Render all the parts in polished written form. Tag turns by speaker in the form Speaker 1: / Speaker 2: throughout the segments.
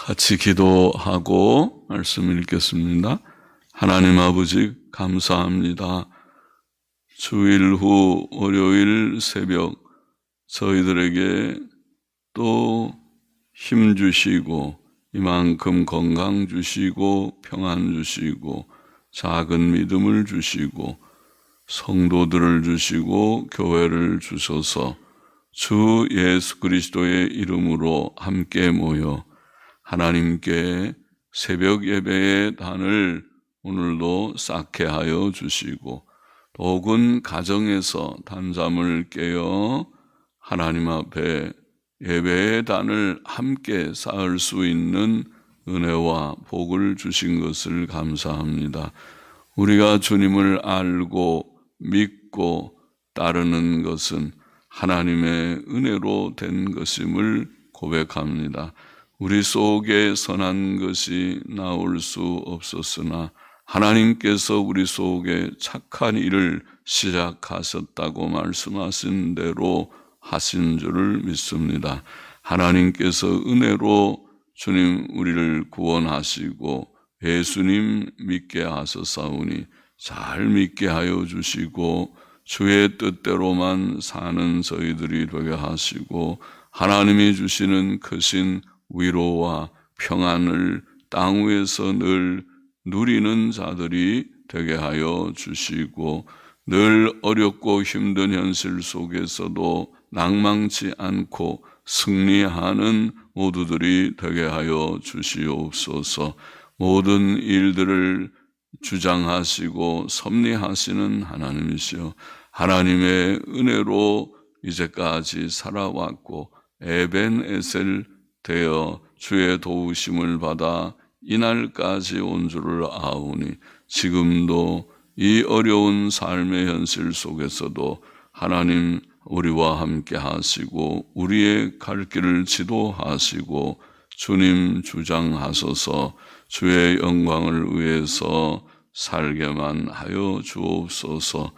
Speaker 1: 같이 기도하고 말씀 읽겠습니다. 하나님 아버지 감사합니다. 주일 후 월요일 새벽 저희들에게 또 힘 주시고 이만큼 건강 주시고 평안 주시고 작은 믿음을 주시고 성도들을 주시고 교회를 주셔서 주 예수 그리스도의 이름으로 함께 모여 하나님께 새벽 예배의 단을 오늘도 쌓게 하여 주시고 혹은 가정에서 단잠을 깨어 하나님 앞에 예배의 단을 함께 쌓을 수 있는 은혜와 복을 주신 것을 감사합니다. 우리가 주님을 알고 믿고 따르는 것은 하나님의 은혜로 된 것임을 고백합니다. 우리 속에 선한 것이 나올 수 없었으나 하나님께서 우리 속에 착한 일을 시작하셨다고 말씀하신 대로 하신 줄을 믿습니다. 하나님께서 은혜로 주님 우리를 구원하시고 예수님 믿게 하셨사오니 잘 믿게 하여 주시고 주의 뜻대로만 사는 저희들이 되게 하시고 하나님이 주시는 크신 위로와 평안을 땅 위에서 늘 누리는 자들이 되게 하여 주시고 늘 어렵고 힘든 현실 속에서도 낭망치 않고 승리하는 모두들이 되게 하여 주시옵소서. 모든 일들을 주장하시고 섭리하시는 하나님이시여 하나님의 은혜로 이제까지 살아왔고 에벤에셀 되어 주의 도우심을 받아 이날까지 온 줄을 아오니 지금도 이 어려운 삶의 현실 속에서도 하나님 우리와 함께 하시고 우리의 갈 길을 지도하시고 주님 주장하소서 주의 영광을 위해서 살게만 하여 주옵소서.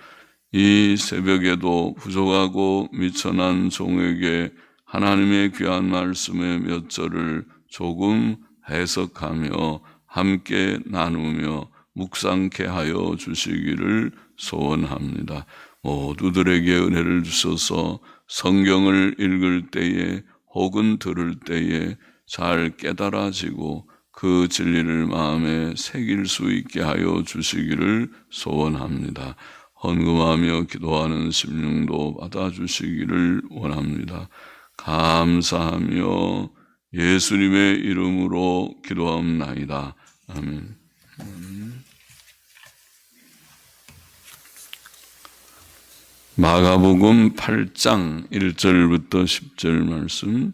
Speaker 1: 이 새벽에도 부족하고 미천한 종에게 하나님의 귀한 말씀의 몇 절을 조금 해석하며 함께 나누며 묵상케 하여 주시기를 소원합니다. 모두들에게 은혜를 주셔서 성경을 읽을 때에 혹은 들을 때에 잘 깨달아지고 그 진리를 마음에 새길 수 있게 하여 주시기를 소원합니다. 헌금하며 기도하는 심령도 받아주시기를 원합니다. 감사하며 예수님의 이름으로 기도합나이다. 아멘. 마가복음 8장 1절부터 10절 말씀.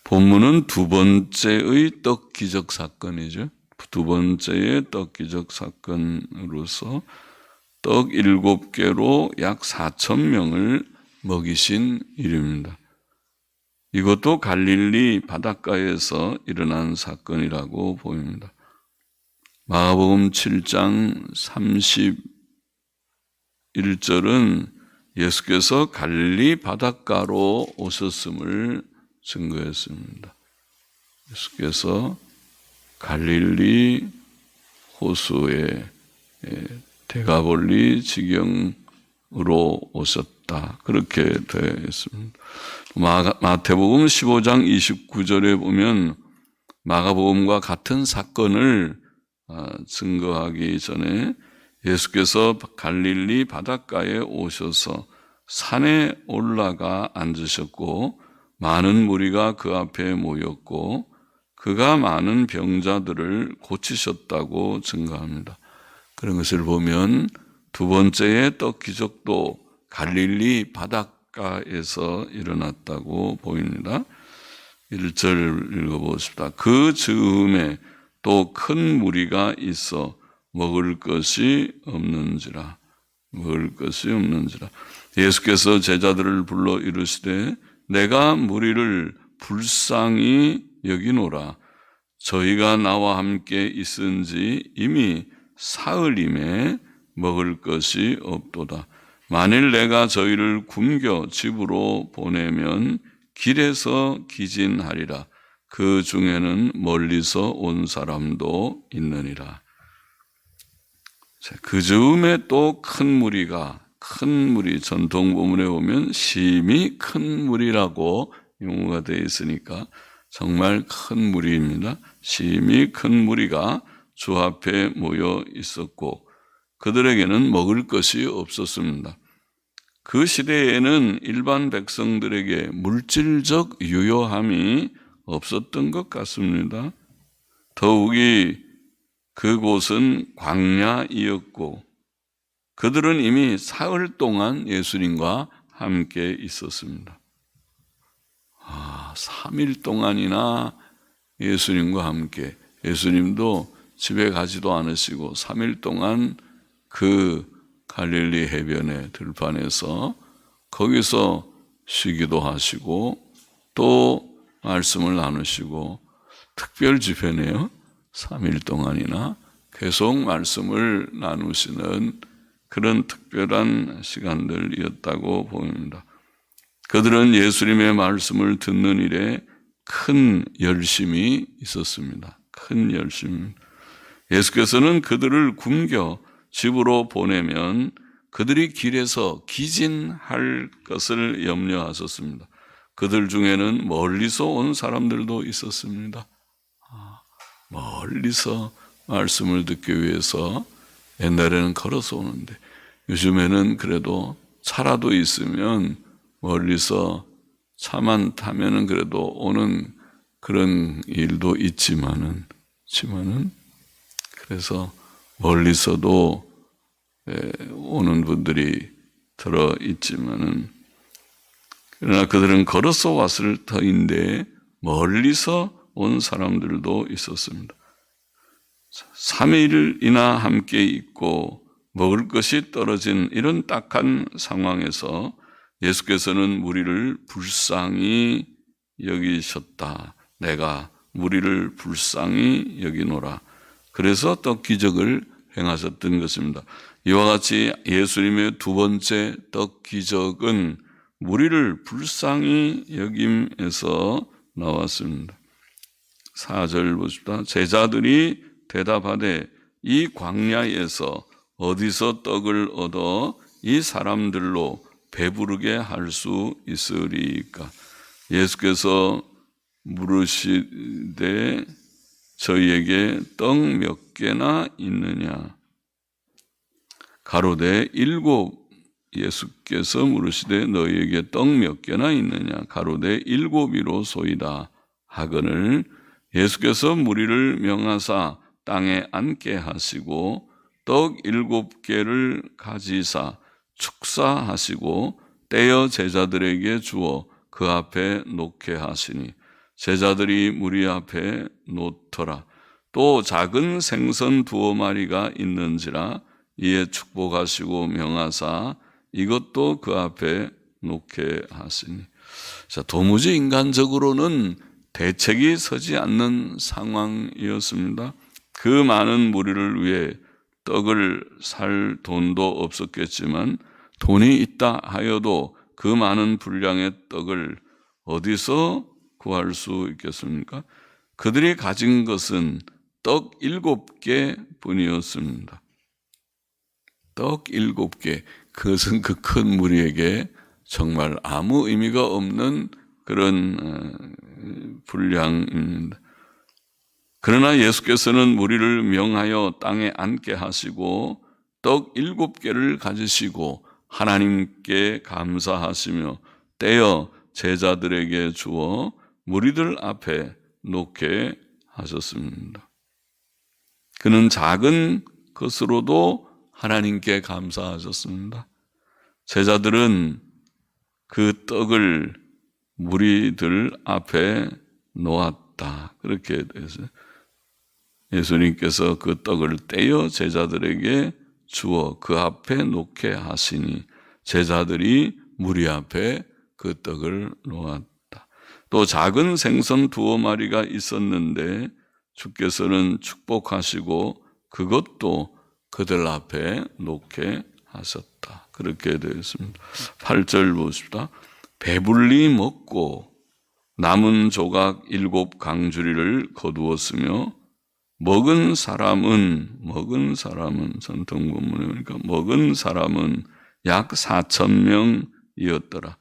Speaker 1: 본문은 두 번째의 떡 기적 사건이죠. 두 번째의 떡 기적 사건으로서 떡 7개로 약 4,000명을 먹이신 일입니다. 이것도 갈릴리 바닷가에서 일어난 사건이라고 보입니다. 마가복음 7장 31절은 예수께서 갈릴리 바닷가로 오셨음을 증거했습니다. 예수께서 갈릴리 호수에 데가볼리 지경으로 오셨다. 그렇게 되어 있습니다. 마태복음 15장 29절에 보면 마가복음과 같은 사건을 증거하기 전에 예수께서 갈릴리 바닷가에 오셔서 산에 올라가 앉으셨고 많은 무리가 그 앞에 모였고 그가 많은 병자들을 고치셨다고 증거합니다. 그런 것을 보면 두 번째의 떡 기적도 갈릴리 바닷가에서 일어났다고 보입니다. 1절 읽어보십시다. 그 즈음에 또 큰 무리가 있어 먹을 것이 없는지라. 예수께서 제자들을 불러 이르시되 내가 무리를 불쌍히 여기노라. 저희가 나와 함께 있은지 이미 사흘임에 먹을 것이 없도다. 만일 내가 저희를 굶겨 집으로 보내면 길에서 기진하리라. 그 중에는 멀리서 온 사람도 있느니라. 그 즈음에 또 큰 무리, 전통 본문에 보면 심히 큰 무리라고 용어가 되어 있으니까 정말 큰 무리입니다. 심히 큰 무리가 주 앞에 모여 있었고 그들에게는 먹을 것이 없었습니다. 그 시대에는 일반 백성들에게 물질적 유효함이 없었던 것 같습니다. 더욱이 그곳은 광야이었고 그들은 이미 사흘 동안 예수님과 함께 있었습니다. 3일 동안이나 예수님과 함께, 예수님도 집에 가지도 않으시고 3일 동안 그 갈릴리 해변의 들판에서 거기서 쉬기도 하시고 또 말씀을 나누시고 특별 집회네요. 3일 동안이나 계속 말씀을 나누시는 그런 특별한 시간들이었다고 보입니다. 그들은 예수님의 말씀을 듣는 일에 큰 열심이 있었습니다. 큰 열심. 예수께서는 그들을 굶겨 집으로 보내면 그들이 길에서 기진할 것을 염려하셨습니다. 그들 중에는 멀리서 온 사람들도 있었습니다. 멀리서 말씀을 듣기 위해서 옛날에는 걸어서 오는데 요즘에는 그래도 차라도 있으면 멀리서 차만 타면은 그래도 오는 그런 일도 있지만은 그래서 멀리서도 오는 분들이 들어 있지만은 그러나 그들은 걸어서 왔을 터인데 멀리서 온 사람들도 있었습니다. 3일이나 함께 있고 먹을 것이 떨어진 이런 딱한 상황에서 예수께서는 무리를 불쌍히 여기셨다. 내가 무리를 불쌍히 여기노라. 그래서 떡 기적을 행하셨던 것입니다. 이와 같이 예수님의 두 번째 떡 기적은 무리를 불쌍히 여김에서 나왔습니다. 4절 보십시다. 제자들이 대답하되 이 광야에서 어디서 떡을 얻어 이 사람들로 배부르게 할 수 있으리까? 예수께서 물으시되 저희에게 떡 몇 개나 있느냐? 가로되 7. 예수께서 물으시되 너희에게 떡 몇 개나 있느냐? 가로되 7이로소이다 하거늘 예수께서 무리를 명하사 땅에 앉게 하시고 떡 7개를 가지사 축사하시고 떼어 제자들에게 주어 그 앞에 놓게 하시니 제자들이 무리 앞에 놓더라. 또 작은 생선 2마리가 있는지라 이에 축복하시고 명하사 이것도 그 앞에 놓게 하시니. 자, 도무지 인간적으로는 대책이 서지 않는 상황이었습니다. 그 많은 무리를 위해 떡을 살 돈도 없었겠지만 돈이 있다 하여도 그 많은 분량의 떡을 어디서 구할 수 있겠습니까? 그들이 가진 것은 떡 7개 뿐이었습니다. 떡 7개. 그것은 그 큰 무리에게 정말 아무 의미가 없는 그런 분량입니다. 그러나 예수께서는 무리를 명하여 땅에 앉게 하시고 떡 7개를 가지시고 하나님께 감사하시며 떼어 제자들에게 주어 무리들 앞에 놓게 하셨습니다. 그는 작은 것으로도 하나님께 감사하셨습니다. 제자들은 그 떡을 무리들 앞에 놓았다. 그렇게 돼서 예수님께서 그 떡을 떼어 제자들에게 주어 그 앞에 놓게 하시니 제자들이 무리 앞에 그 떡을 놓았다. 또 작은 생선 2마리가 있었는데 주께서는 축복하시고 그것도 그들 앞에 놓게 하셨다. 그렇게 되어 있습니다. 8절 보십시다. 배불리 먹고 남은 조각 7 강주리를 거두었으며 먹은 사람은 전통 본문에 보니까 먹은 사람은 약 4,000명이었더라.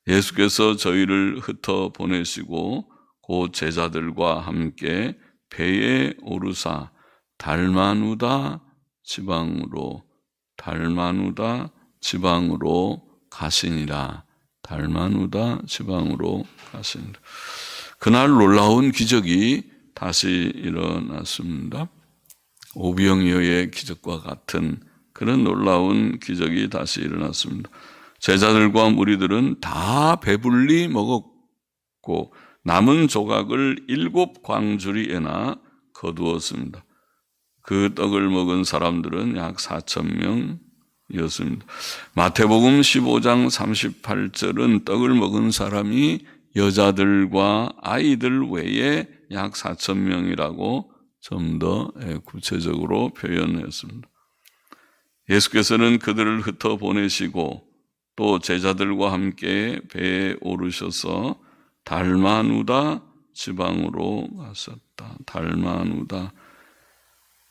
Speaker 1: 예수께서 저희를 흩어 보내시고 그 제자들과 함께 배에 오르사 달마누다 지방으로 가시니라. 달마누다 지방으로 가시니라. 그날 놀라운 기적이 다시 일어났습니다. 오병이어의 기적과 같은 그런 놀라운 기적이 다시 일어났습니다. 제자들과 무리들은 다 배불리 먹었고 남은 조각을 7 광주리에나 거두었습니다. 그 떡을 먹은 사람들은 약 4,000명이었습니다. 마태복음 15장 38절은 떡을 먹은 사람이 여자들과 아이들 외에 약 4,000명이라고 좀 더 구체적으로 표현했습니다. 예수께서는 그들을 흩어 보내시고 또 제자들과 함께 배에 오르셔서 달마누다 지방으로 갔었다. 달마누다.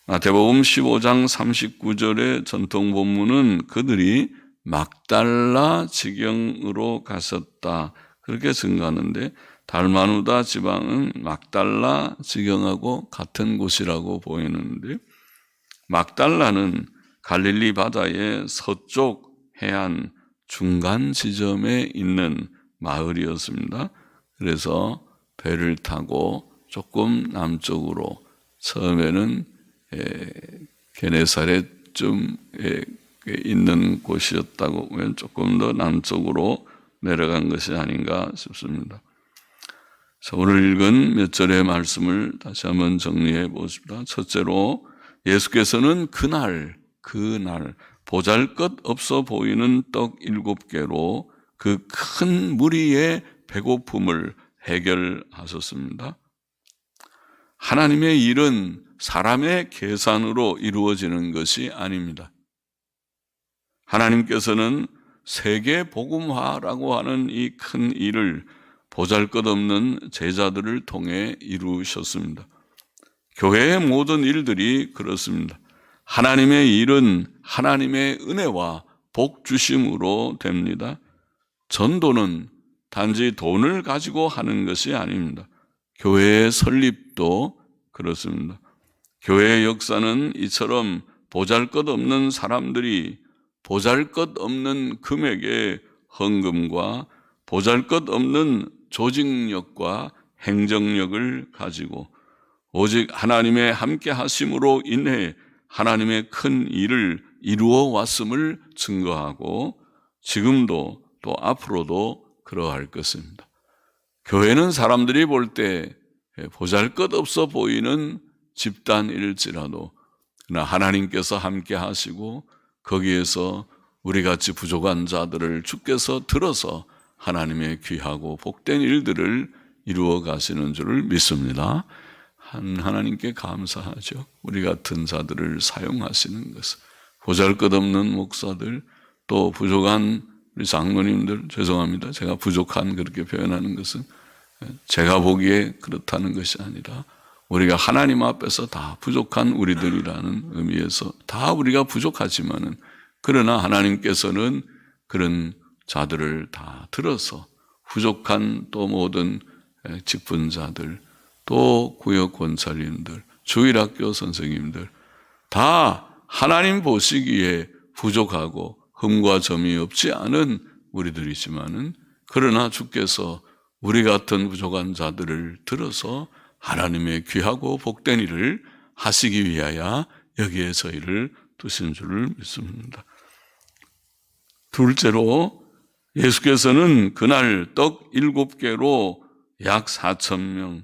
Speaker 1: 마태복음 15장 39절의 전통 본문은 그들이 막달라 지경으로 갔었다. 그렇게 증가하는데 달마누다 지방은 막달라 지경하고 같은 곳이라고 보이는데 막달라는 갈릴리 바다의 서쪽 해안 중간 지점에 있는 마을이었습니다. 그래서 배를 타고 조금 남쪽으로 처음에는 게네사렛쯤 있는 곳이었다고 보면 조금 더 남쪽으로 내려간 것이 아닌가 싶습니다. 오늘 읽은 몇 절의 말씀을 다시 한번 정리해 보십시다. 첫째로 예수께서는 그날 보잘것없어 보이는 떡 7개로 그 큰 무리의 배고픔을 해결하셨습니다. 하나님의 일은 사람의 계산으로 이루어지는 것이 아닙니다. 하나님께서는 세계 복음화라고 하는 이 큰 일을 보잘것없는 제자들을 통해 이루셨습니다. 교회의 모든 일들이 그렇습니다. 하나님의 일은 하나님의 은혜와 복 주심으로 됩니다. 전도는 단지 돈을 가지고 하는 것이 아닙니다. 교회의 설립도 그렇습니다. 교회의 역사는 이처럼 보잘것없는 사람들이 보잘것없는 금액의 헌금과 보잘것없는 조직력과 행정력을 가지고 오직 하나님의 함께 하심으로 인해 하나님의 큰 일을 이루어 왔음을 증거하고 지금도 또 앞으로도 그러할 것입니다. 교회는 사람들이 볼 때 보잘것없어 보이는 집단일지라도 하나님께서 함께 하시고 거기에서 우리같이 부족한 자들을 주께서 들어서 하나님의 귀하고 복된 일들을 이루어 가시는 줄을 믿습니다. 하나님께 감사하죠. 우리 같은 자들을 사용하시는 것을. 보잘것없는 목사들, 또 부족한 우리 장로님들, 죄송합니다. 제가 부족한 그렇게 표현하는 것은 제가 보기에 그렇다는 것이 아니라 우리가 하나님 앞에서 다 부족한 우리들이라는 의미에서 다 우리가 부족하지만은 그러나 하나님께서는 그런 자들을 다 들어서 부족한 또 모든 직분자들, 또 구역 권찰님들, 주일학교 선생님들 다 하나님 보시기에 부족하고 흠과 점이 없지 않은 우리들이지만은 그러나 주께서 우리 같은 부족한 자들을 들어서 하나님의 귀하고 복된 일을 하시기 위하여 여기에 저희를 두신 줄을 믿습니다. 둘째로 예수께서는 그날 떡 7개로 약 4,000명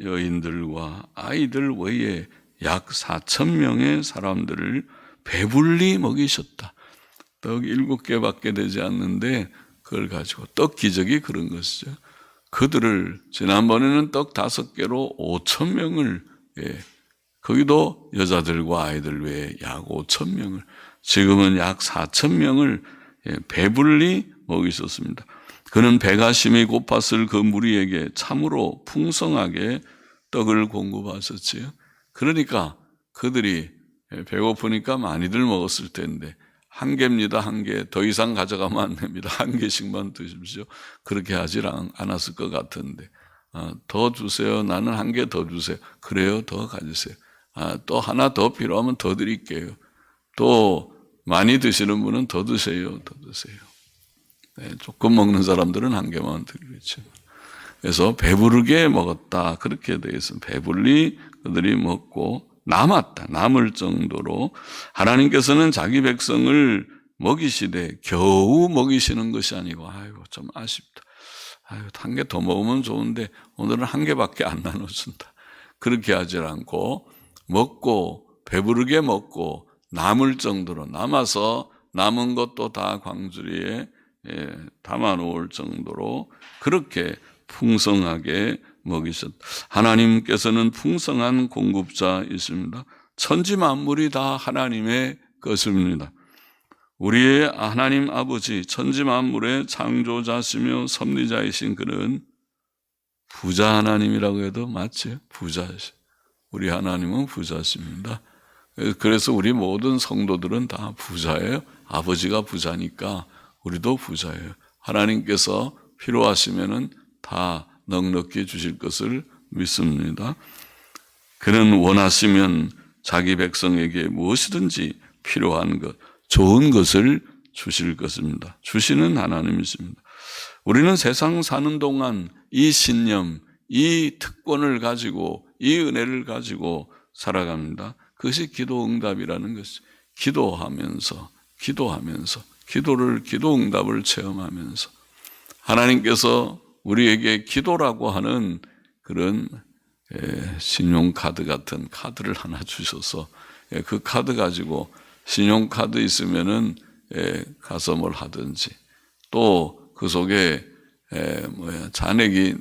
Speaker 1: 여인들과 아이들 외에 약 4,000명의 사람들을 배불리 먹이셨다. 떡 7개밖에 되지 않는데 그걸 가지고 떡 기적이 그런 것이죠. 그들을 지난번에는 떡 5개로 5,000명을 거기도 여자들과 아이들 외에 약 5,000명을 지금은 약 4,000명을 배불리 먹이셨습니다. 그는 배가 심히 고팠을 그 무리에게 참으로 풍성하게 떡을 공급하셨지요. 그러니까 그들이 배고프니까 많이들 먹었을 텐데, 한 개입니다. 한 개. 더 이상 가져가면 안 됩니다. 한 개씩만 드십시오. 그렇게 하질 않았을 것 같은데, 더 주세요. 나는 한 개 더 주세요. 그래요. 더 가지세요. 또 하나 더 필요하면 더 드릴게요. 또 많이 드시는 분은 더 드세요. 더 드세요. 네, 조금 먹는 사람들은 한 개만 드리겠죠. 그래서 배부르게 먹었다. 그렇게 되어 있습니다. 배불리 그들이 먹고 남았다. 남을 정도로 하나님께서는 자기 백성을 먹이시되 겨우 먹이시는 것이 아니고, 아이고 좀 아쉽다. 아이고 한 개 더 먹으면 좋은데 오늘은 한 개밖에 안 나눠준다. 그렇게 하지 않고 먹고 배부르게 먹고 남을 정도로, 남아서 남은 것도 다 광주리에 담아 놓을 정도로 그렇게 풍성하게 먹이셨다. 하나님께서는 풍성한 공급자이십니다. 천지 만물이 다 하나님의 것입니다. 우리의 하나님 아버지, 천지 만물의 창조자시며 섭리자이신 그는 부자 하나님이라고 해도 맞죠? 부자시. 우리 하나님은 부자십니다. 그래서 우리 모든 성도들은 다 부자예요. 아버지가 부자니까 우리도 부자예요. 하나님께서 필요하시면은 다 넉넉히 주실 것을 믿습니다. 그는 원하시면 자기 백성에게 무엇이든지 필요한 것, 좋은 것을 주실 것입니다. 주시는 하나님이십니다. 우리는 세상 사는 동안 이 신념, 이 특권을 가지고, 이 은혜를 가지고 살아갑니다. 그것이 기도 응답이라는 것이, 기도하면서 기도 응답을 체험하면서 하나님께서 우리에게 기도라고 하는 그런 신용카드 같은 카드를 하나 주셔서 그 카드 가지고, 신용카드 있으면은 가서 뭘 하든지, 또 그 속에 잔액이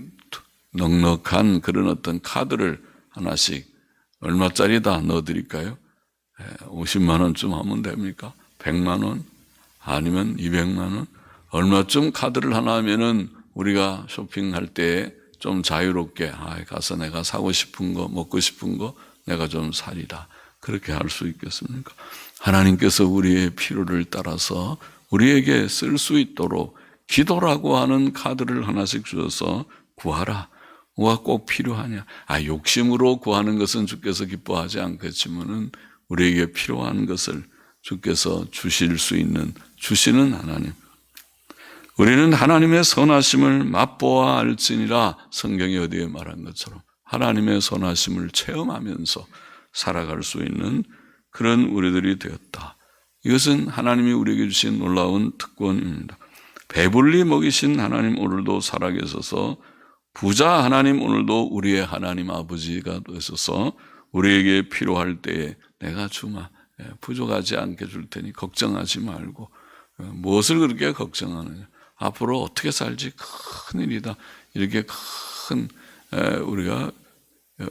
Speaker 1: 넉넉한 그런 어떤 카드를 하나씩, 얼마짜리다 넣어드릴까요? 50만 원쯤 하면 됩니까? 100만 원? 아니면 200만 원? 얼마쯤 카드를 하나 하면은 우리가 쇼핑할 때 좀 자유롭게, 가서 내가 사고 싶은 거, 먹고 싶은 거 내가 좀 사리라. 그렇게 할 수 있겠습니까? 하나님께서 우리의 필요를 따라서 우리에게 쓸 수 있도록 기도라고 하는 카드를 하나씩 주셔서 구하라. 뭐가 꼭 필요하냐? 욕심으로 구하는 것은 주께서 기뻐하지 않겠지만은 우리에게 필요한 것을 주께서 주실 수 있는, 주시는 하나님. 우리는 하나님의 선하심을 맛보아 알지니라. 성경이 어디에 말한 것처럼 하나님의 선하심을 체험하면서 살아갈 수 있는 그런 우리들이 되었다. 이것은 하나님이 우리에게 주신 놀라운 특권입니다. 배불리 먹이신 하나님 오늘도 살아계셔서, 부자 하나님 오늘도 우리의 하나님 아버지가 되셔서 우리에게 필요할 때에 내가 주마, 부족하지 않게 줄 테니 걱정하지 말고. 무엇을 그렇게 걱정하느냐? 앞으로 어떻게 살지 큰일이다. 이렇게 큰 우리가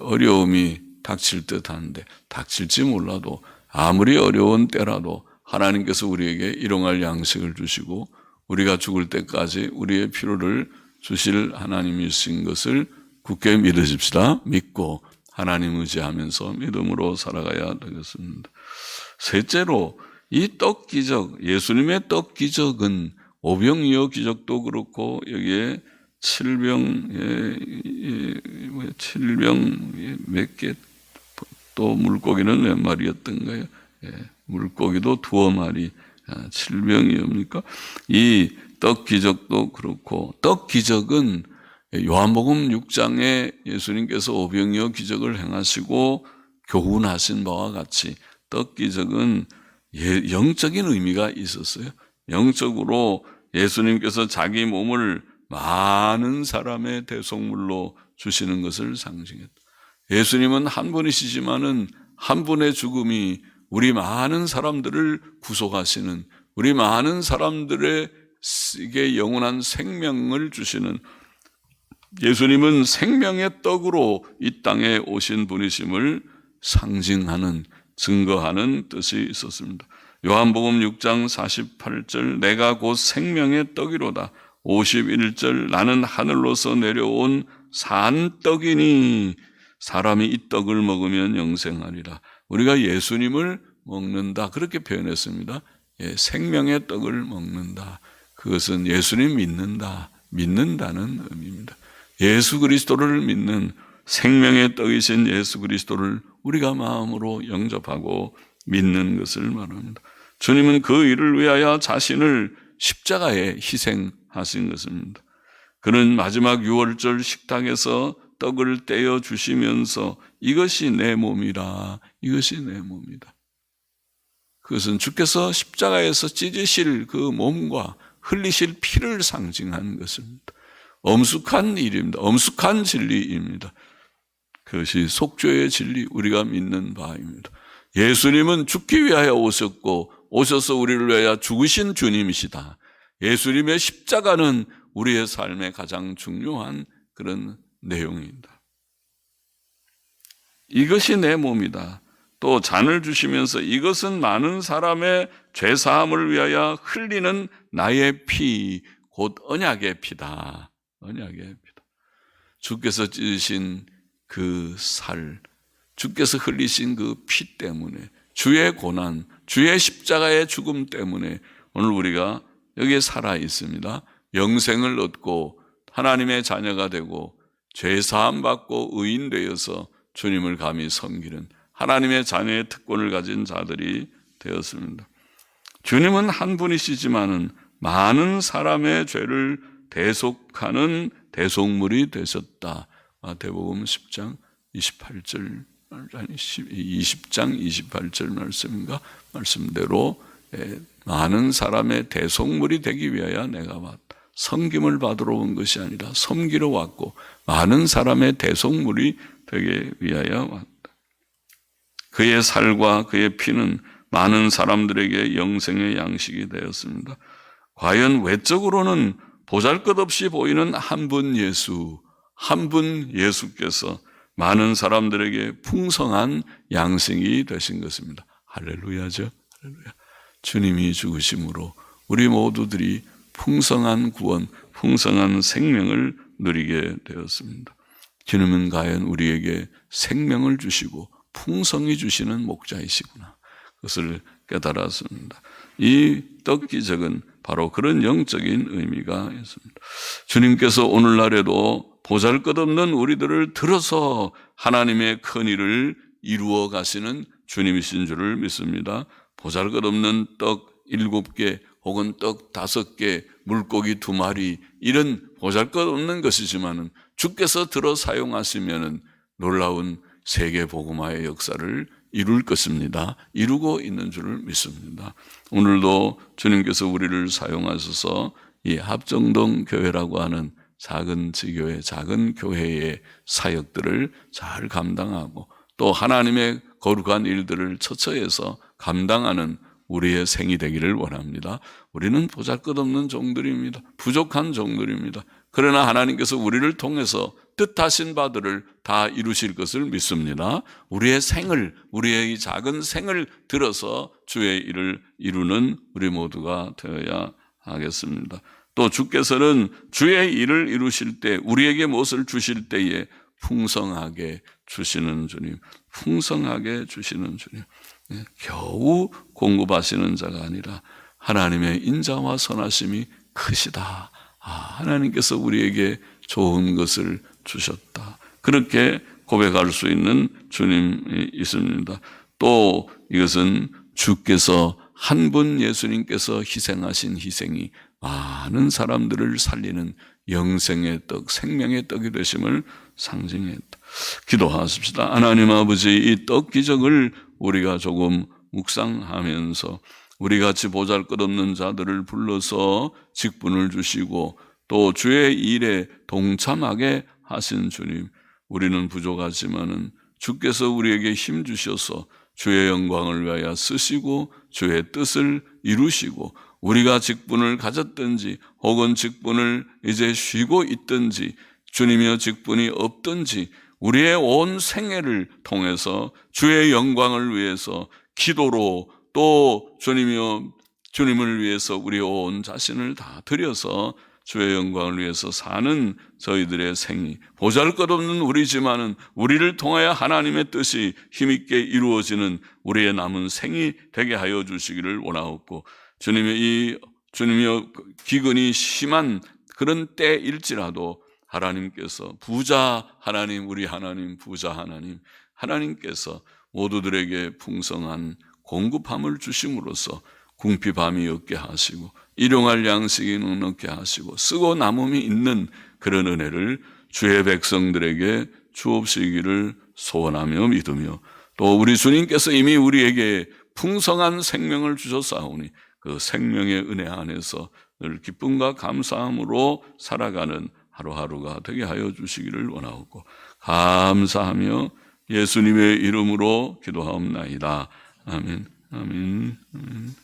Speaker 1: 어려움이 닥칠 듯 하는데, 닥칠지 몰라도 아무리 어려운 때라도 하나님께서 우리에게 일용할 양식을 주시고 우리가 죽을 때까지 우리의 필요를 주실 하나님이신 것을 굳게 믿으십시다. 믿고 하나님 의지하면서 믿음으로 살아가야 되겠습니다. 셋째로, 이 떡 기적, 예수님의 떡 기적은 오병이어 기적도 그렇고, 여기에 7병 몇 개, 또 물고기는 몇 마리였던가요? 물고기도 2마리, 7병이옵니까? 이 떡 기적도 그렇고, 떡 기적은 요한복음 6장에 예수님께서 오병이어 기적을 행하시고 교훈하신 바와 같이 떡 기적은 영적인 의미가 있었어요. 영적으로 예수님께서 자기 몸을 많은 사람의 대속물로 주시는 것을 상징했다. 예수님은 한 분이시지만은 한 분의 죽음이 우리 많은 사람들을 구속하시는, 우리 많은 사람들에게 영원한 생명을 주시는, 예수님은 생명의 떡으로 이 땅에 오신 분이심을 상징하는, 증거하는 뜻이 있었습니다. 요한복음 6장 48절 내가 곧 생명의 떡이로다. 51절 나는 하늘로서 내려온 산 떡이니 사람이 이 떡을 먹으면 영생하리라. 우리가 예수님을 먹는다 그렇게 표현했습니다. 예, 생명의 떡을 먹는다. 그것은 예수님 믿는다는 의미입니다. 예수 그리스도를 믿는 생명의 떡이신 예수 그리스도를 우리가 마음으로 영접하고 믿는 것을 말합니다. 주님은 그 일을 위하여 자신을 십자가에 희생하신 것입니다. 그는 마지막 유월절 식탁에서 떡을 떼어 주시면서 이것이 내 몸이라, 이것이 내 몸이다. 그것은 주께서 십자가에서 찢으실 그 몸과 흘리실 피를 상징한 것입니다. 엄숙한 일입니다. 엄숙한 진리입니다. 그것이 속죄의 진리, 우리가 믿는 바입니다. 예수님은 죽기 위하여 오셨고 오셔서 우리를 위하여 죽으신 주님이시다. 예수님의 십자가는 우리의 삶의 가장 중요한 그런 내용입니다. 이것이 내 몸이다. 또 잔을 주시면서 이것은 많은 사람의 죄사함을 위하여 흘리는 나의 피, 곧 언약의 피다. 언약의 피다. 주께서 찢으신 그 살, 주께서 흘리신 그 피 때문에, 주의 고난, 주의 십자가의 죽음 때문에 오늘 우리가 여기에 살아 있습니다. 영생을 얻고 하나님의 자녀가 되고 죄사함 받고 의인 되어서 주님을 감히 섬기는 하나님의 자녀의 특권을 가진 자들이 되었습니다. 주님은 한 분이시지만은 많은 사람의 죄를 대속하는 대속물이 되셨다. 마태복음 10장 28절 아니 20장 28절 말씀인가 말씀대로 많은 사람의 대속물이 되기 위하여 내가 왔다. 섬김을 받으러 온 것이 아니라 섬기러 왔고 많은 사람의 대속물이 되기 위하여 왔다. 그의 살과 그의 피는 많은 사람들에게 영생의 양식이 되었습니다. 과연 외적으로는 보잘것없이 보이는 한 분 예수, 한 분 예수께서 많은 사람들에게 풍성한 양식이 되신 것입니다. 할렐루야죠. 할렐루야. 주님이 죽으심으로 우리 모두들이 풍성한 구원, 풍성한 생명을 누리게 되었습니다. 주님은 과연 우리에게 생명을 주시고 풍성히 주시는 목자이시구나. 그것을 깨달았습니다. 이 떡기적은 바로 그런 영적인 의미가 있습니다. 주님께서 오늘날에도 보잘것없는 우리들을 들어서 하나님의 큰 일을 이루어 가시는 주님이신 줄을 믿습니다. 보잘것없는 떡 7개 혹은 떡 5개, 물고기 2마리 이런 보잘것없는 것이지만은 주께서 들어 사용하시면은 놀라운 세계 복음화의 역사를 이룰 것입니다. 이루고 있는 줄을 믿습니다. 오늘도 주님께서 우리를 사용하셔서 이 합정동 교회라고 하는 작은 지교회, 작은 교회의 사역들을 잘 감당하고 또 하나님의 거룩한 일들을 처처해서 감당하는 우리의 생이 되기를 원합니다. 우리는 보잘것없는 종들입니다. 부족한 종들입니다. 그러나 하나님께서 우리를 통해서 뜻하신 바들을 다 이루실 것을 믿습니다. 우리의 생을, 우리의 이 작은 생을 들어서 주의 일을 이루는 우리 모두가 되어야 하겠습니다. 또 주께서는 주의 일을 이루실 때 우리에게 무엇을 주실 때에 풍성하게 주시는 주님, 풍성하게 주시는 주님. 겨우 공급하시는 자가 아니라 하나님의 인자와 선하심이 크시다. 하나님께서 우리에게 좋은 것을 주셨다. 그렇게 고백할 수 있는 주님이 있습니다. 또 이것은 주께서 한 분 예수님께서 희생하신 희생이 많은 사람들을 살리는 영생의 떡, 생명의 떡이 되심을 상징했다. 기도하십시다. 하나님 아버지, 이 떡 기적을 우리가 조금 묵상하면서 우리 같이 보잘것없는 자들을 불러서 직분을 주시고 또 주의 일에 동참하게 하신 주님, 우리는 부족하지만은 주께서 우리에게 힘 주셔서 주의 영광을 위하여 쓰시고 주의 뜻을 이루시고 우리가 직분을 가졌든지 혹은 직분을 이제 쉬고 있든지 주님이여 직분이 없든지 우리의 온 생애를 통해서 주의 영광을 위해서 기도로 또 주님이여 주님을 위해서 우리 온 자신을 다 드려서 주의 영광을 위해서 사는 저희들의 생이 보잘것없는 우리지만은 우리를 통하여 하나님의 뜻이 힘있게 이루어지는 우리의 남은 생이 되게 하여 주시기를 원하옵고 주님의 기근이 심한 그런 때일지라도 하나님께서 부자 하나님, 우리 하나님, 부자 하나님, 하나님께서 모두들에게 풍성한 공급함을 주심으로써 궁핍함이 없게 하시고 일용할 양식이 넉넉게 하시고 쓰고 남음이 있는 그런 은혜를 주의 백성들에게 주옵시기를 소원하며 믿으며 또 우리 주님께서 이미 우리에게 풍성한 생명을 주셨사오니 그 생명의 은혜 안에서 늘 기쁨과 감사함으로 살아가는 하루하루가 되게 하여 주시기를 원하옵고 감사하며 예수님의 이름으로 기도하옵나이다. 아멘. 아멘. 아멘.